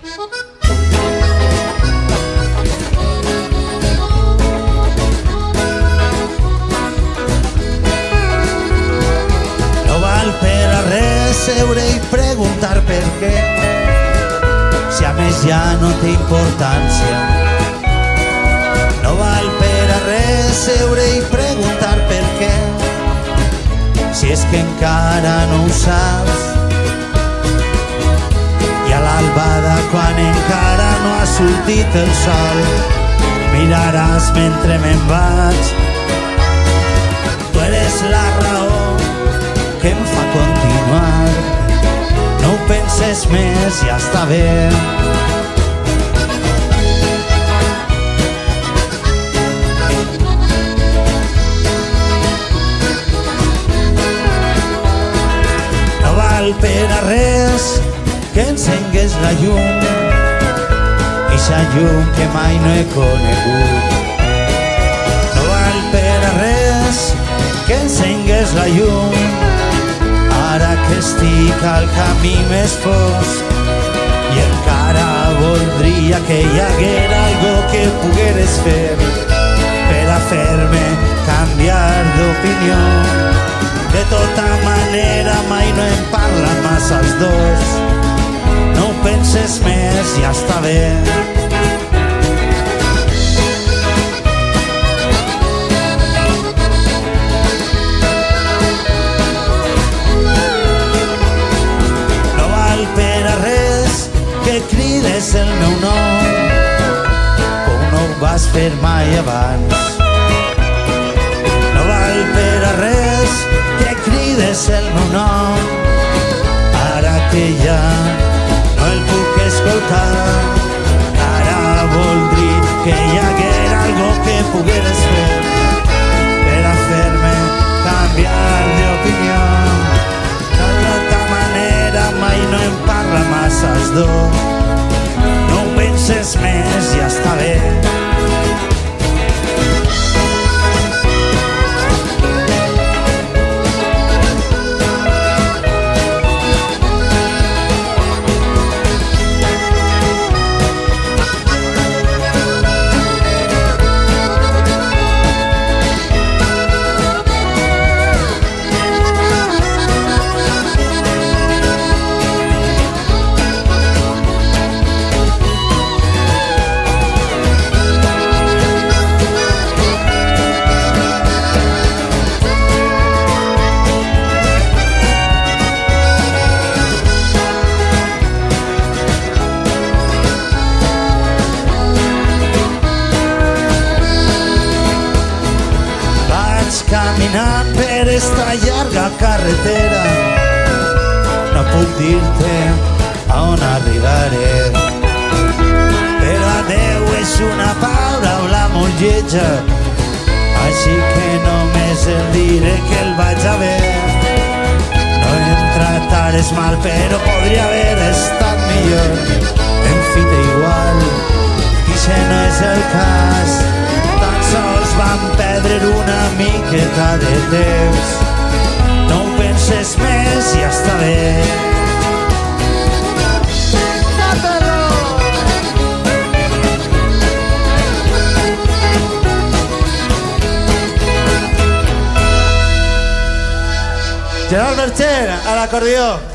No val per a res seure i preguntar per què, si a més ja no té importància. No val per a res seure i preguntar per què, si és que encara no ho saps. I a l'albada, quan encara no ha sortit el sol, miraràs mentre me'n vaig. Tu eres la raó que em fa continuar. No ho penses més, ja està bé. No val per a res que encengues la llum, eixa llum que mai no he conegut. No val per a res que encengues la llum, ara que estic al camí més fosc, i encara voldria que hi haguera algo que pogueres fer per a fer-me canviar d'opinió. De tota manera mai no en parlen massa els dos. No ho penses més, ja està bé. No val per a res que crides el meu nom, com no ho vas fer mai abans. No val per a res que crides el meu nom, ara que ja no el puc escoltar. Ara voldria que hi haguera algo que pogueres fer per a fer-me canviar d'opinió. De tota manera mai no em parla massa els dos. No ho penses més, ja està bé. Caminant per esta llarga carretera, no puc dir-te a on arribaré, però adeu és una paraula molt lletja, així que només el diré que el vaig a ver. No em tratares mal, però podria haver estat millor. En fi, igual, potser no és el cas, tan sols vam perdre una miqueta de temps. No ho penses més, ja està bé. Gerard Mercher, a l'acordió.